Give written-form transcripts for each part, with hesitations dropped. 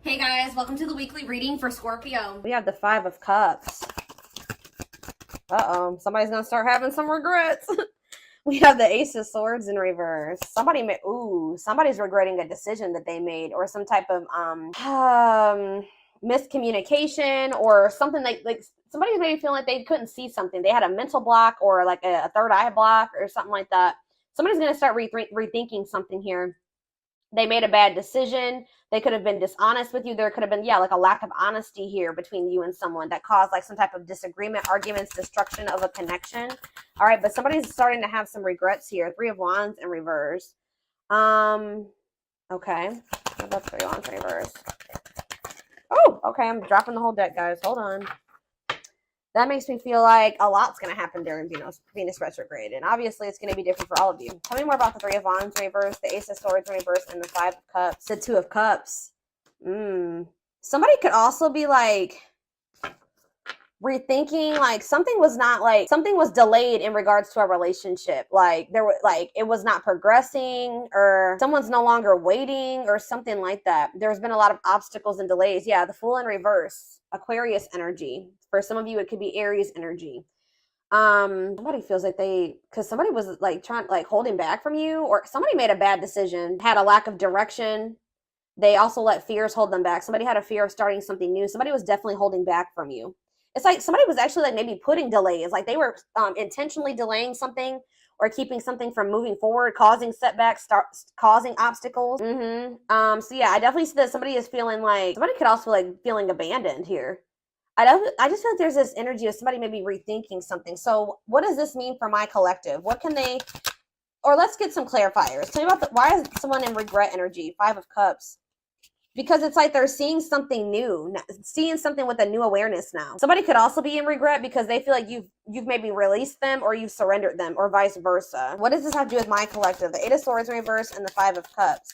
Hey guys, welcome to the weekly reading for Scorpio. We have the Five of Cups. Uh-oh, somebody's gonna start having some regrets. We have the Ace of Swords in reverse. Somebody's regretting a decision that they made, or some type of miscommunication, or something like somebody's maybe feeling like they couldn't see something. They had a mental block, or like a third eye block, or something like that. Somebody's gonna start rethinking something here. They made a bad decision. They could have been dishonest with you. There could have been, like a lack of honesty here between you and someone that caused like some type of disagreement, arguments, destruction of a connection. All right, but somebody's starting to have some regrets here. Three of Wands in reverse. Okay. What about Three of Wands in reverse? Oh, okay. I'm dropping the whole deck, guys. Hold on. That makes me feel like a lot's going to happen during Venus retrograde. And obviously, it's going to be different for all of you. Tell me more about the Three of Wands reverse, the Ace of Swords reverse, and the Five of Cups, the Two of Cups. Somebody could also be like rethinking, like something was delayed in regards to a relationship. Like it was not progressing, or someone's no longer waiting, or something like that. There's been a lot of obstacles and delays. Yeah, the Fool in reverse, Aquarius energy. For some of you, it could be Aries energy. Somebody feels like because somebody was like holding back from you, or somebody made a bad decision, had a lack of direction. They also let fears hold them back. Somebody had a fear of starting something new. Somebody was definitely holding back from you. It's like somebody was actually like maybe putting delays, like they were intentionally delaying something or keeping something from moving forward, causing setbacks, causing obstacles. So yeah, I definitely see that somebody is feeling like, somebody could also like feeling abandoned here. I just feel like there's this energy of somebody maybe rethinking something. So what does this mean for my collective? What can they, or let's get some clarifiers. Tell me about why is someone in regret energy? Five of Cups. Because it's like they're seeing something new, seeing something with a new awareness now. Somebody could also be in regret because they feel like you've maybe released them, or you've surrendered them, or vice versa. What does this have to do with my collective? The Eight of Swords in reverse and the Five of Cups.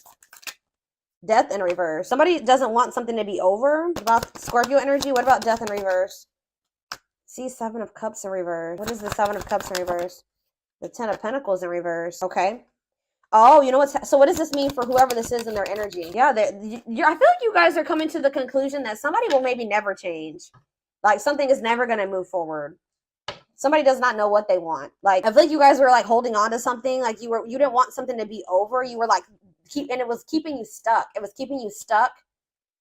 Death in reverse. Somebody doesn't want something to be over. What about Scorpio energy? What about death in reverse? See, Seven of Cups in reverse. What is the Seven of Cups in reverse? The Ten of Pentacles in reverse. Okay. Oh, you know what's so what does this mean for whoever this is in their energy? Yeah, I feel like you guys are coming to the conclusion that somebody will maybe never change. Like something is never going to move forward. Somebody does not know what they want. Like I feel like you guys were like holding on to something, like you didn't want something to be over. You were like and it was keeping you stuck. It was keeping you stuck.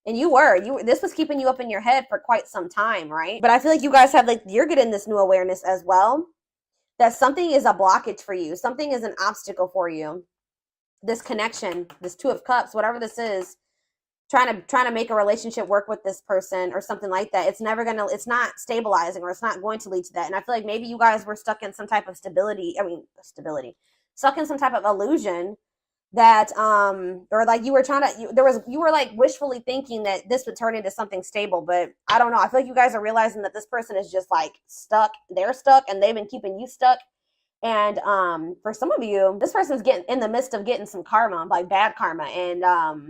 And this was keeping you up in your head for quite some time, right? But I feel like you guys have you're getting this new awareness as well, that something is a blockage for you. Something is an obstacle for you. This connection, this Two of Cups, whatever this is, trying to make a relationship work with this person or something like that. It's not stabilizing, or it's not going to lead to that. And I feel like maybe you guys were stuck in some type of stuck in some type of illusion that or like you were like wishfully thinking that this would turn into something stable. But I don't know, I feel like you guys are realizing that this person is just like stuck. They're stuck, and they've been keeping you stuck. And for some of you, this person's getting in the midst of getting some karma, like bad karma, and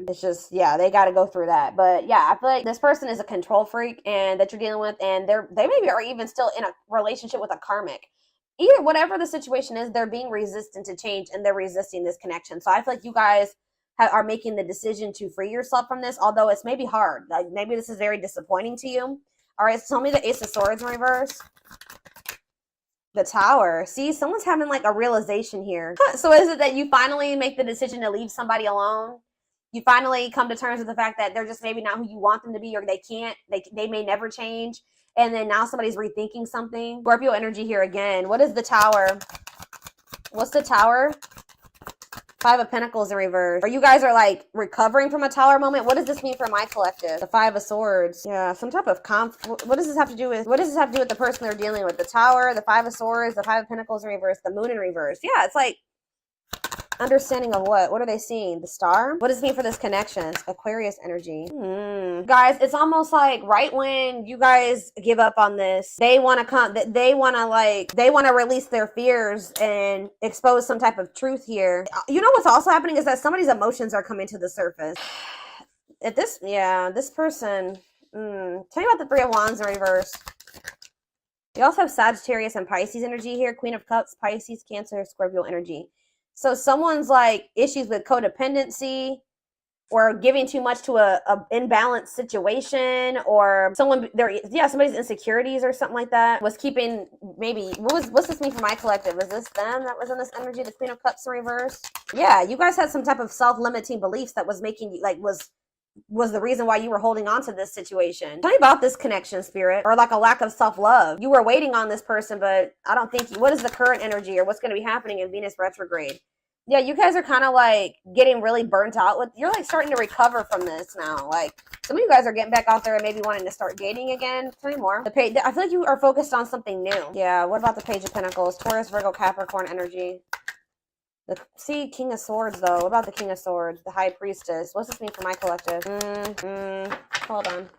it's just, yeah, they got to go through that. But yeah, I feel like this person is a control freak, and that you're dealing with, and they maybe are even still in a relationship with a karmic. Either whatever the situation is, they're being resistant to change, and they're resisting this connection. So I feel like you guys are making the decision to free yourself from this, although it's maybe hard. Like maybe this is very disappointing to you. All right, so tell me the Ace of Swords in reverse. The Tower. See, someone's having like a realization here. So is it that you finally make the decision to leave somebody alone? You finally come to terms with the fact that they're just maybe not who you want them to be, or they may never change. And then now somebody's rethinking something. Scorpio energy here again. What is the Tower? What's the Tower? Five of Pentacles in reverse. Or you guys are like recovering from a Tower moment. What does this mean for my collective? The Five of Swords. Yeah, some type of what does this have to do with? What does this have to do with the person they're dealing with? The Tower, the Five of Swords, the Five of Pentacles in reverse, the Moon in reverse. Yeah, it's like understanding of what? What are they seeing? The Star? What does it mean for this connection? Aquarius energy. Guys, it's almost like right when you guys give up on this, they want to release their fears and expose some type of truth here. You know what's also happening is that somebody's emotions are coming to the surface. This person, tell me about the Three of Wands in reverse. You also have Sagittarius and Pisces energy here. Queen of Cups, Pisces, Cancer, Scorpio energy. So someone's like issues with codependency, or giving too much to a imbalanced situation, or somebody's insecurities or something like that was keeping, maybe, what's this mean for my collective? Is this them that was in this energy, the Queen of Cups in reverse? Yeah, you guys had some type of self-limiting beliefs that was making you, like, was the reason why you were holding on to this situation. Tell me about this connection, spirit, or like a lack of self-love. You were waiting on this person, but I don't think what is the current energy or what's going to be happening in Venus retrograde? Yeah, you guys are kind of like getting really burnt out with, you're like starting to recover from this now. Like some of you guys are getting back out there and maybe wanting to start dating again. Tell me more. I feel like you are focused on something new. Yeah, what about the Page of Pentacles? Taurus, Virgo, Capricorn energy. See, King of Swords, though. What about the King of Swords? The High Priestess. What's this mean for my collective? Hold on.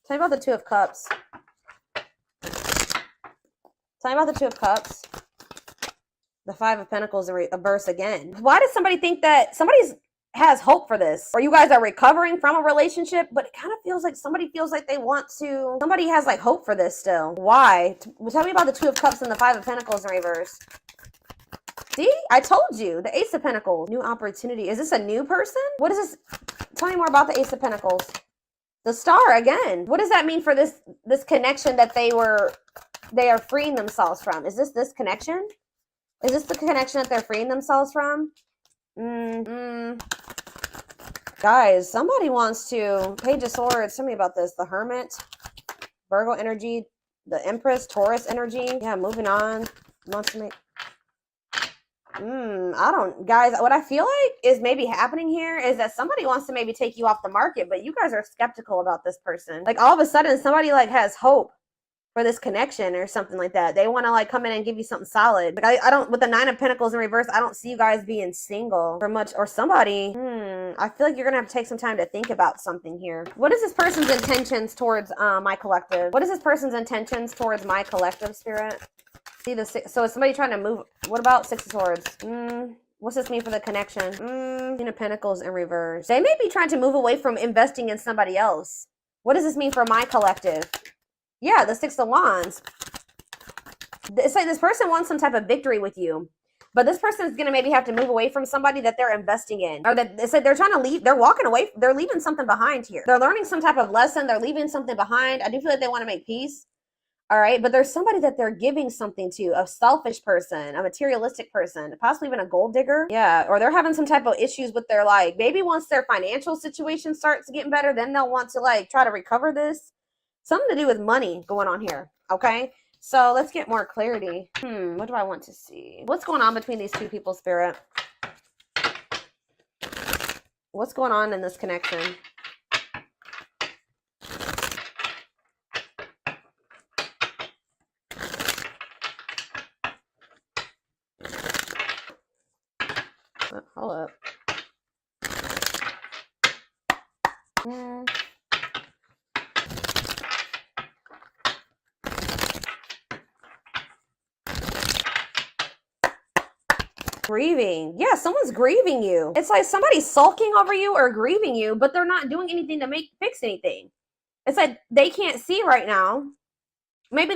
Tell me about the Two of Cups. Tell me about the Two of Cups. The Five of Pentacles in reverse again. Why does somebody think that somebody's has hope for this, or you guys are recovering from a relationship, but it kind of feels like somebody feels like they want to, somebody has like hope for this still? Why? Tell me about the Two of Cups and the Five of Pentacles in reverse. See, I told you, the Ace of Pentacles, new opportunity. Is this a new person? What is this? Tell me more about the Ace of Pentacles. The Star again. What does that mean for this connection that they are freeing themselves from? Is this connection? Is this the connection that they're freeing themselves from? Guys, somebody wants to. Page of Swords. Tell me about this. The Hermit, Virgo energy, the Empress, Taurus energy. Yeah, moving on. Wants to make. Guys, what I feel like is maybe happening here is that somebody wants to maybe take you off the market, but you guys are skeptical about this person. Like all of a sudden, somebody like has hope for this connection or something like that. They want to like come in and give you something solid. Like I don't, with the Nine of Pentacles in reverse, I don't see you guys being single for much, or somebody. I feel like you're gonna have to take some time to think about something here. What is this person's intentions towards my collective? What is this person's intentions towards my collective, spirit? See the six, so is somebody trying to move? What about Six of Swords? What's this mean for the connection? Queen of Pentacles in reverse. They may be trying to move away from investing in somebody else. What does this mean for my collective? Yeah, the Six of Wands. It's like this person wants some type of victory with you, but this person is going to maybe have to move away from somebody that they're investing in, or that it's like they're trying to leave. They're walking away. They're leaving something behind here. They're learning some type of lesson. They're leaving something behind. I do feel like they want to make peace. All right, but there's somebody that they're giving something to, a selfish person, a materialistic person, possibly even a gold digger. Yeah, or they're having some type of issues with their, like, maybe once their financial situation starts getting better, then they'll want to like try to recover this. Something to do with money going on here, okay? So let's get more clarity. What do I want to see? What's going on between these two people, spirit? What's going on in this connection? Hold up. Grieving. Yeah, someone's grieving you. It's like somebody's sulking over you or grieving you, but they're not doing anything to fix anything. It's like they can't see right now. Maybe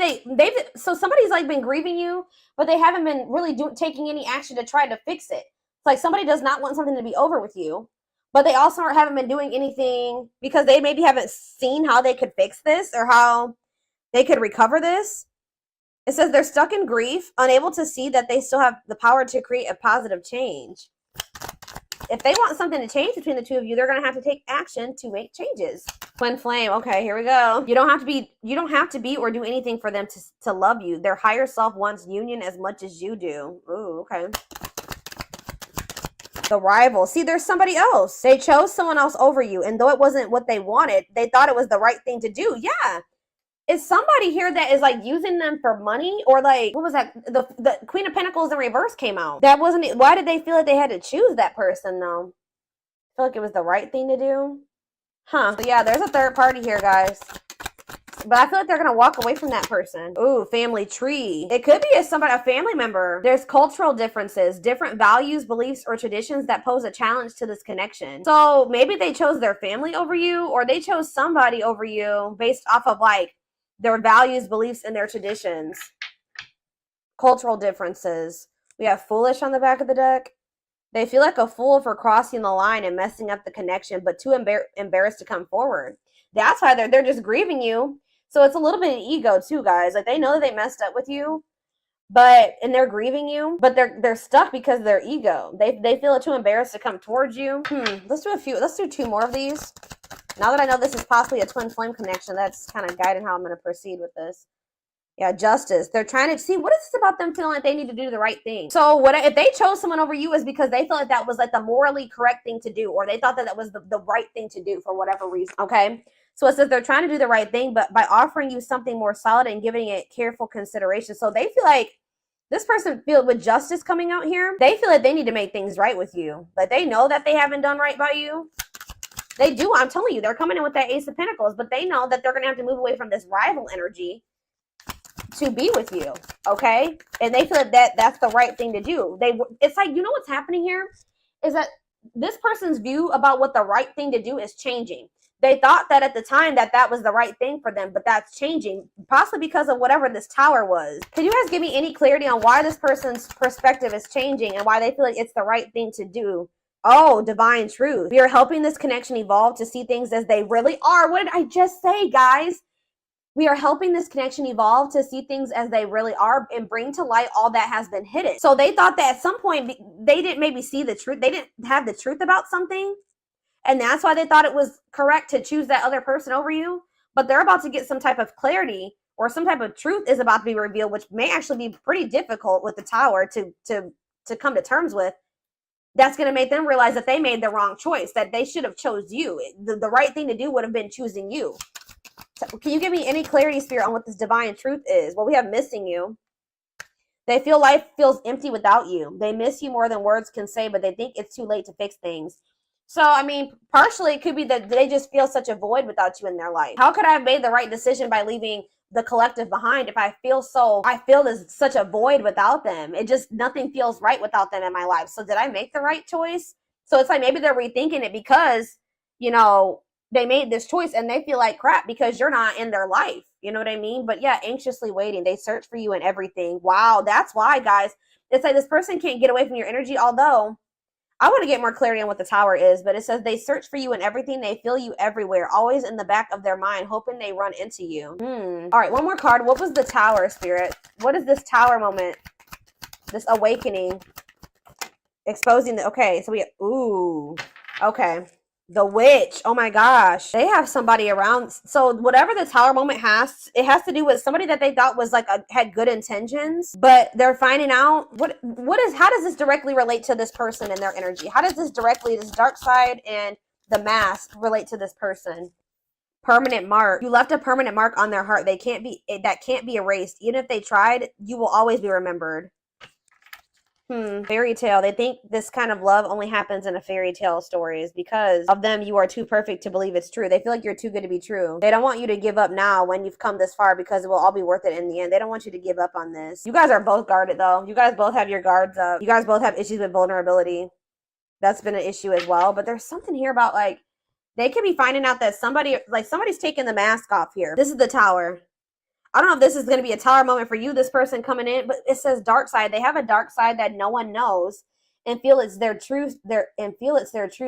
so somebody's like been grieving you, but they haven't been really taking any action to try to fix it. It's like somebody does not want something to be over with you, but they also haven't been doing anything because they maybe haven't seen how they could fix this or how they could recover this. It says they're stuck in grief, unable to see that they still have the power to create a positive change. If they want something to change between the two of you, they're going to have to take action to make changes. Twin flame. Okay, here we go. You don't have to be or do anything for them to love you. Their higher self wants union as much as you do. Ooh, okay. The rival. See, there's somebody else. They chose someone else over you, and though it wasn't what they wanted, they thought it was the right thing to do. Yeah. Is somebody here that is like using them for money, or like, what was that? The Queen of Pentacles in reverse came out. That wasn't it. Why did they feel like they had to choose that person though? I feel like it was the right thing to do. Huh. So yeah, there's a third party here, guys. But I feel like they're going to walk away from that person. Ooh, family tree. It could be a family member. There's cultural differences, different values, beliefs, or traditions that pose a challenge to this connection. So maybe they chose their family over you, or they chose somebody over you based off of like their values, beliefs, and their traditions. Cultural differences. We have foolish on the back of the deck. They feel like a fool for crossing the line and messing up the connection, but too embarrassed to come forward. That's why they're just grieving you. So it's a little bit of ego too, guys. Like they know that they messed up with you, and they're grieving you, but they're stuck because of their ego. They feel too embarrassed to come towards you. Let's do two more of these. Now that I know this is possibly a twin flame connection, that's kind of guiding how I'm going to proceed with this. Yeah, justice. They're trying to see, what is this about them feeling like they need to do the right thing? So what if they chose someone over you is because they felt like that was like the morally correct thing to do, or they thought that that was the right thing to do for whatever reason, okay? So it says they're trying to do the right thing, but by offering you something more solid and giving it careful consideration. So they feel like this person feel with justice coming out here, they feel like they need to make things right with you. Like they know that they haven't done right by you. They do. I'm telling you, they're coming in with that Ace of Pentacles, but they know that they're going to have to move away from this rival energy to be with you, okay? And they feel that that's the right thing to do. It's like, you know what's happening here is that this person's view about what the right thing to do is changing. They thought that at the time that was the right thing for them, but that's changing, possibly because of whatever this tower was. Can you guys give me any clarity on why this person's perspective is changing and why they feel like it's the right thing to do? Oh, divine truth. We are helping this connection evolve to see things as they really are. What did I just say, guys? We are helping this connection evolve to see things as they really are and bring to light all that has been hidden. So they thought that at some point they didn't maybe see the truth. They didn't have the truth about something. And that's why they thought it was correct to choose that other person over you. But they're about to get some type of clarity, or some type of truth is about to be revealed, which may actually be pretty difficult with the tower to come to terms with. That's going to make them realize that they made the wrong choice, that they should have chose you. The right thing to do would have been choosing you. So can you give me any clarity, Spirit, on what this divine truth is? Well, we have missing you. They feel life feels empty without you. They miss you more than words can say, but they think it's too late to fix things. So, I mean, partially it could be that they just feel such a void without you in their life. How could I have made the right decision by leaving the collective behind if I feel there's such a void without them? It just, nothing feels right without them in my life. So did I make the right choice? So it's like maybe they're rethinking it because, you know, they made this choice and they feel like crap because you're not in their life. You know what I mean? But yeah, anxiously waiting. They search for you and everything. Wow, that's why, guys. It's like this person can't get away from your energy, although I want to get more clarity on what the tower is, but it says they search for you and everything. They feel you everywhere, always in the back of their mind, hoping they run into you. All right, one more card. What was the tower, Spirit? What is this tower moment? This awakening. Exposing the, okay, so we, ooh, okay. The witch. Oh my gosh. They have somebody around. So whatever the tower moment has, it has to do with somebody that they thought was like had good intentions, but they're finding out how does this directly relate to this person and their energy? How does this dark side and the mask relate to this person? Permanent mark. You left a permanent mark on their heart. That can't be erased. Even if they tried, you will always be remembered. Fairy tale. They think this kind of love only happens in a fairy tale stories. Because of them, you are too perfect to believe it's true. They feel like you're too good to be true. They don't want you to give up now when you've come this far, because it will all be worth it in the end. They don't want you to give up on this. You guys are both guarded though. You guys both have your guards up. You guys both have issues with vulnerability. That's been an issue as well. But there's something here about like, they could be finding out that somebody's taking the mask off here. This is the tower. I don't know if this is going to be a tower moment for you, this person coming in, but it says dark side. They have a dark side that no one knows and feel it's their true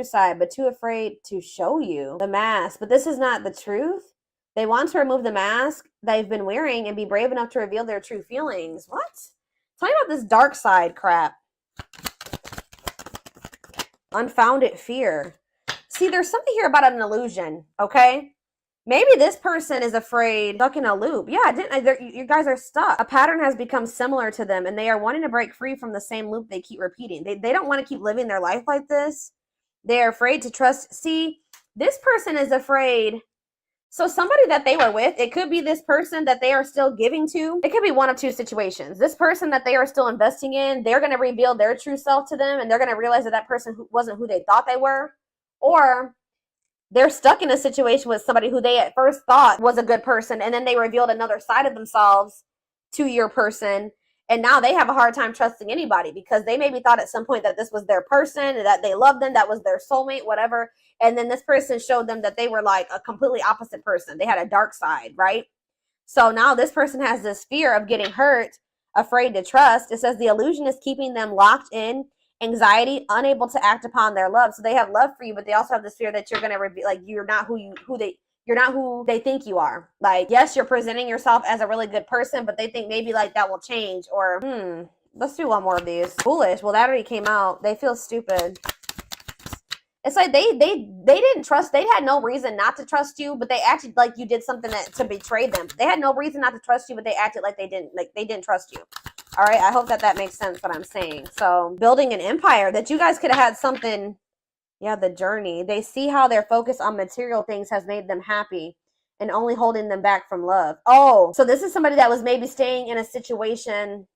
side, but too afraid to show you the mask. But this is not the truth. They want to remove the mask they've been wearing and be brave enough to reveal their true feelings. What? Tell me about this dark side crap. Unfounded fear. See, there's something here about an illusion, okay? Maybe this person is afraid, stuck in a loop. Yeah, you guys are stuck. A pattern has become similar to them, and they are wanting to break free from the same loop they keep repeating. They don't want to keep living their life like this. They are afraid to trust. See, this person is afraid. So somebody that they were with, it could be this person that they are still giving to. It could be one of two situations. This person that they are still investing in, they're going to reveal their true self to them, and they're going to realize that person wasn't who they thought they were. Or they're stuck in a situation with somebody who they at first thought was a good person, and then they revealed another side of themselves to your person, and now they have a hard time trusting anybody because they maybe thought at some point that this was their person, that they loved them, that was their soulmate, whatever, and then this person showed them that they were like a completely opposite person. They had a dark side, right? So now this person has this fear of getting hurt, afraid to trust. It says the illusion is keeping them locked in anxiety, unable to act upon their love. So they have love for you, but they also have this fear that you're going to reveal, like, you're not you're not who they think you are. Like, yes, you're presenting yourself as a really good person, but they think maybe like that will change. Or let's do one more of these. Foolish. Well, that already came out. They feel stupid. It's like they didn't trust. They had no reason not to trust you, but they acted like you did something to betray them. They had no reason not to trust you, but they acted like they didn't trust you. All right, I hope that makes sense what I'm saying. So building an empire, that you guys could have had something. Yeah, the journey. They see how their focus on material things has made them happy and only holding them back from love. Oh, so this is somebody that was maybe staying in a situation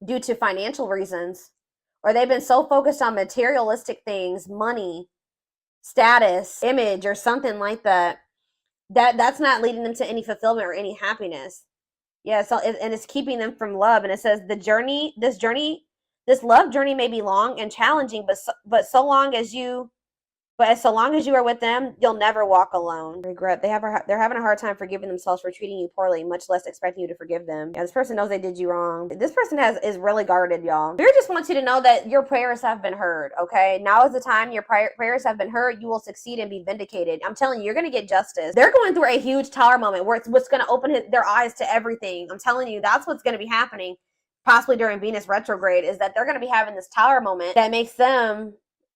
due to financial reasons, or they've been so focused on materialistic things, money, status, image, or something like that's not leading them to any fulfillment or any happiness. Yeah, so and it's keeping them from love. And it says this love journey may be long and challenging, but so long as you are with them, you'll never walk alone. Regret. They're having a hard time forgiving themselves for treating you poorly, much less expecting you to forgive them. Yeah, this person knows they did you wrong. This person is really guarded, y'all. Spirit just wants you to know that your prayers have been heard, okay? Now is the time your prayers have been heard. You will succeed and be vindicated. I'm telling you, you're going to get justice. They're going through a huge tower moment where it's what's going to open their eyes to everything. I'm telling you, that's what's going to be happening possibly during Venus retrograde, is that they're going to be having this tower moment that makes them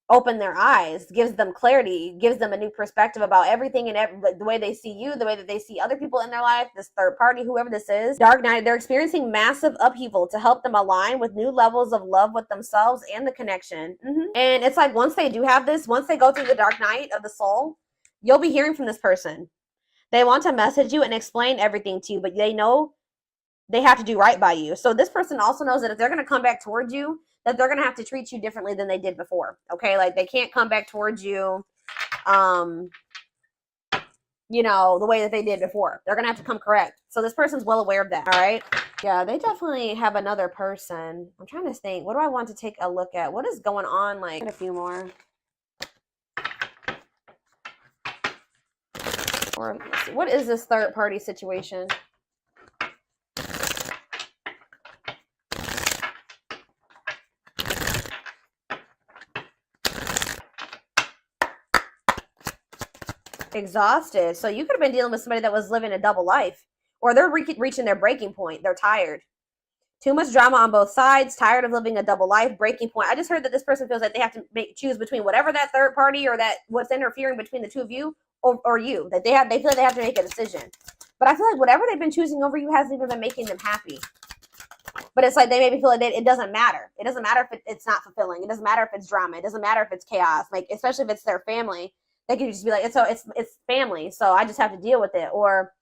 open their eyes, gives them clarity, gives them a new perspective about everything and the way they see you, the way that they see other people in their life, this third party, whoever this is. Dark night, they're experiencing massive upheaval to help them align with new levels of love with themselves and the connection. And it's like once they do have this, once they go through the dark night of the soul, you'll be hearing from this person. They want to message you and explain everything to you, but they know they have to do right by you. So this person also knows that if they're going to come back towards you, that they're going to have to treat you differently than they did before. Okay. Like they can't come back towards you, the way that they did before. They're going to have to come correct. So this person's well aware of that. All right. Yeah. They definitely have another person. I'm trying to think, what do I want to take a look at? What is going on? Like a few more. Or let's see, what is this third party situation? Exhausted. So you could have been dealing with somebody that was living a double life, or they're reaching their breaking point. They're tired. Too much drama on both sides, tired of living a double life, breaking point. I just heard that this person feels like they have to choose between whatever that third party or that what's interfering between the two of you or you, that they feel like they have to make a decision. But I feel like whatever they've been choosing over you hasn't even been making them happy. But it's like they maybe feel like it doesn't matter. It doesn't matter if it's not fulfilling. It doesn't matter if it's drama. It doesn't matter if it's chaos. Like, especially if it's their family. They could just be like, it's family, so I just have to deal with it. Or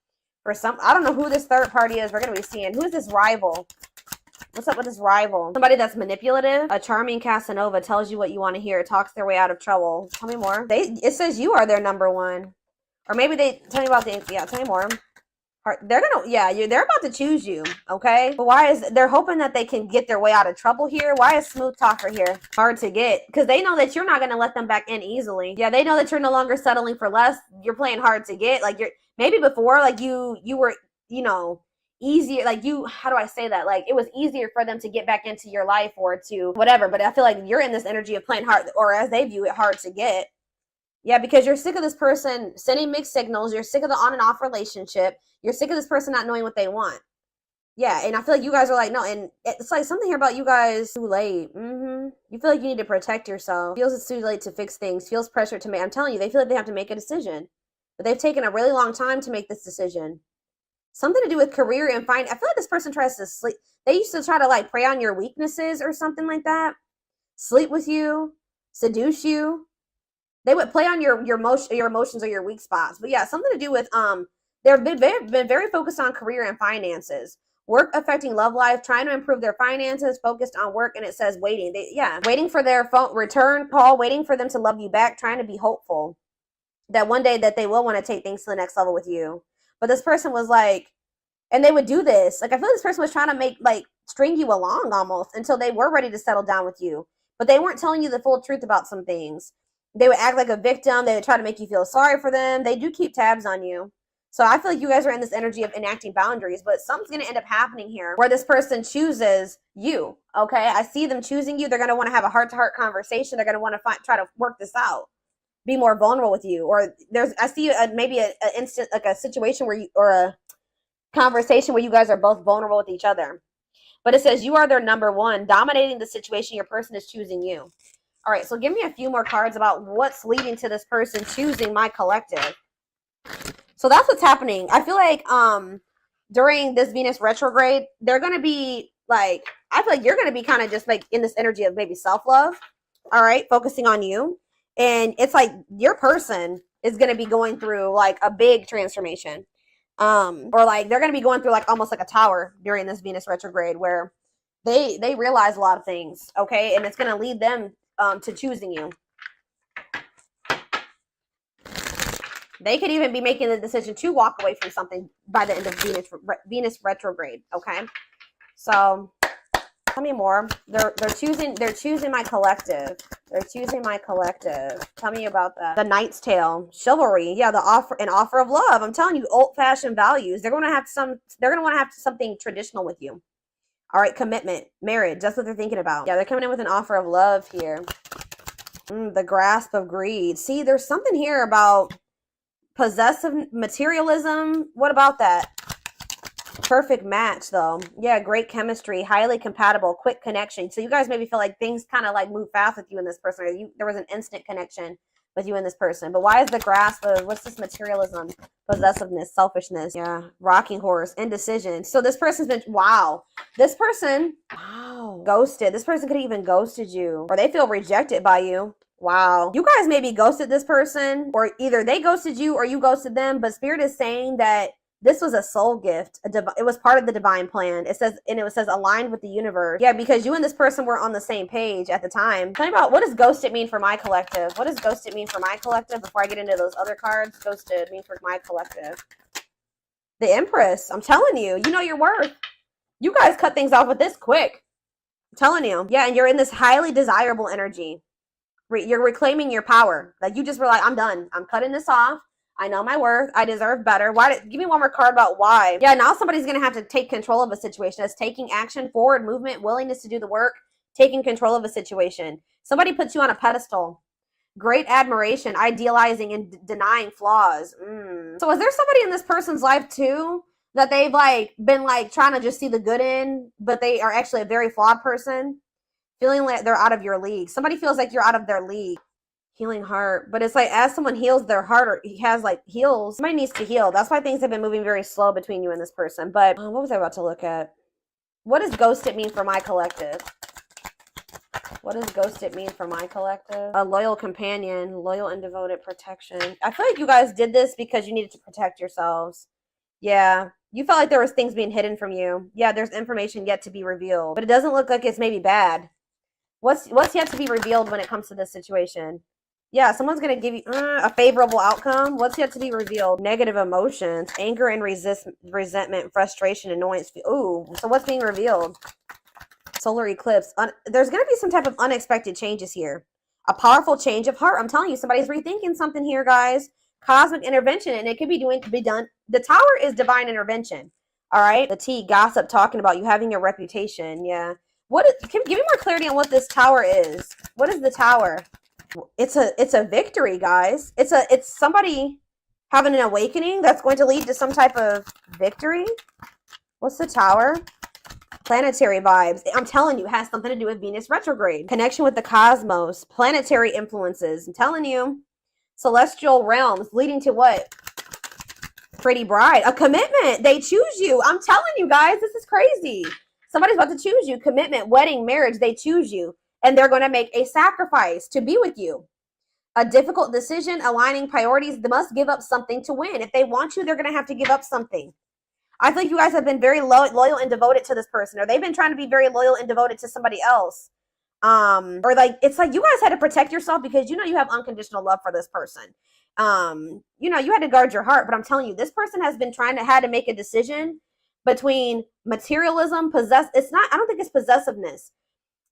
for some, I don't know who this third party is. We're going to be seeing. Who's this rival? What's up with this rival? Somebody that's manipulative. A charming Casanova tells you what you want to hear, talks their way out of trouble. Tell me more. It says you are their number one. Or maybe they tell me about tell me more. They're about to choose you, okay? But they're hoping that they can get their way out of trouble here? Why is smooth talker here hard to get? Because they know that you're not going to let them back in easily. Yeah, they know that you're no longer settling for less. You're playing hard to get. Like maybe before, like you were, easier. Like how do I say that? Like it was easier for them to get back into your life or to whatever. But I feel like you're in this energy of playing hard, or as they view it, hard to get. Yeah, because you're sick of this person sending mixed signals. You're sick of the on and off relationship. You're sick of this person not knowing what they want. Yeah, and I feel like you guys are like, no, and it's like something here about you guys too late. You feel like you need to protect yourself. Feels it's too late to fix things. Feels pressure to make. I'm telling you, they feel like they have to make a decision. But they've taken a really long time to make this decision. Something to do with career and I feel like this person tries to sleep. They used to try to like prey on your weaknesses or something like that. Sleep with you. Seduce you. They would play on your emotions or your weak spots. But yeah, something to do with they've been very focused on career and finances. Work affecting love life, trying to improve their finances, focused on work, and it says waiting. Waiting for their phone return call, waiting for them to love you back, trying to be hopeful that one day that they will want to take things to the next level with you. But this person was like, and they would do this. Like I feel like this person was trying to string you along almost until they were ready to settle down with you. But they weren't telling you the full truth about some things. They would act like a victim. They would try to make you feel sorry for them. They do keep tabs on you. So I feel like you guys are in this energy of enacting boundaries, but something's going to end up happening here where this person chooses you. Okay. I see them choosing you. They're going to want to have a heart-to-heart conversation. They're going to want to try to work this out, be more vulnerable with you. Or I see maybe an instant, like a situation where or a conversation where you guys are both vulnerable with each other. But it says you are their number one, dominating the situation. Your person is choosing you. All right. So give me a few more cards about what's leading to this person choosing my collective. So that's what's happening. I feel like during this Venus retrograde, they're going to be like, I feel like you're going to be kind of just like in this energy of maybe self-love. All right. Focusing on you. And it's like your person is going to be going through like a big transformation. Or like they're going to be going through like almost like a tower during this Venus retrograde where they realize a lot of things. Okay. And it's going to lead them to choosing you. They could even be making the decision to walk away from something by the end of Venus retrograde. Okay, so tell me more. They're choosing my collective. They're choosing my collective. Tell me about that. The Knight's Tale, chivalry. Yeah, an offer of love. I'm telling you, old-fashioned values. They're going to want to have something traditional with you. All right, commitment, marriage. That's what they're thinking about. Yeah, they're coming in with an offer of love here. The grasp of greed. See, there's something here about possessive materialism. What about that? Perfect match though. Yeah, great chemistry, highly compatible, quick connection. So you guys maybe feel like things kind of like move fast with you and this person, or there was an instant connection with you and this person. But why is the grasp of, what's this materialism, possessiveness, selfishness? Yeah, rocking horse, indecision. So this person's been, this person, ghosted. This person could have even ghosted you, or they feel rejected by you. Wow. You guys maybe ghosted this person, or either they ghosted you or you ghosted them, but Spirit is saying that this was a soul gift. It was part of the divine plan. It says aligned with the universe. Yeah, because you and this person were on the same page at the time. Tell me about, what does ghosted mean for my collective? What does ghosted mean for my collective before I get into those other cards? Ghosted mean for my collective. The Empress. I'm telling you, you know your worth. You guys cut things off with this quick. I'm telling you. Yeah, and you're in this highly desirable energy. You're reclaiming your power. Like you just were like, I'm done. I'm cutting this off. I know my worth. I deserve better. Give me one more card about why. Yeah, now somebody's going to have to take control of a situation. That's taking action, forward movement, willingness to do the work, taking control of a situation. Somebody puts you on a pedestal. Great admiration, idealizing and denying flaws. So is there somebody in this person's life too that they've like been like trying to just see the good in, but they are actually a very flawed person? Feeling like they're out of your league. Somebody feels like you're out of their league. Healing heart. But it's like as someone heals their heart, or heals, somebody needs to heal. That's why things have been moving very slow between you and this person. But what was I about to look at? What does ghosted mean for my collective? What does ghosted mean for my collective? A loyal companion, loyal and devoted protection. I feel like you guys did this because you needed to protect yourselves. Yeah. You felt like there was things being hidden from you. Yeah, there's information yet to be revealed. But it doesn't look like it's maybe bad. What's yet to be revealed when it comes to this situation? Yeah, someone's going to give you a favorable outcome. What's yet to be revealed? Negative emotions, anger and resentment, frustration, annoyance. Ooh, so what's being revealed? Solar eclipse. There's going to be some type of unexpected changes here. A powerful change of heart. I'm telling you, somebody's rethinking something here, guys. Cosmic intervention, and it could be done. The Tower is divine intervention. All right. The T, gossip, talking about you having your reputation. Yeah. Give me more clarity on what this Tower is. What is the Tower? It's a victory, guys. It's somebody having an awakening that's going to lead to some type of victory. What's the Tower? Planetary vibes. I'm telling you, it has something to do with Venus retrograde. Connection with the cosmos. Planetary influences. I'm telling you. Celestial realms leading to what? Pretty bride. A commitment. They choose you. I'm telling you guys, this is crazy. Somebody's about to choose you. Commitment, wedding, marriage. They choose you. And they're going to make a sacrifice to be with you. A difficult decision, aligning priorities. They must give up something to win. If they want you, they're going to have to give up something. I think you guys have been very loyal and devoted to this person, or they've been trying to be very loyal and devoted to somebody else. Or like, it's like you guys had to protect yourself because you know you have unconditional love for this person. You know, you had to guard your heart, but I'm telling you, this person has been had to make a decision between materialism, I don't think it's possessiveness.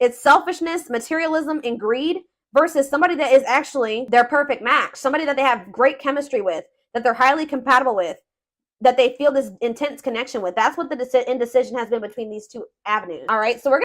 It's selfishness, materialism, and greed versus somebody that is actually their perfect match, somebody that they have great chemistry with, that they're highly compatible with, that they feel this intense connection with. That's what the indecision has been between these two avenues. All right, so we're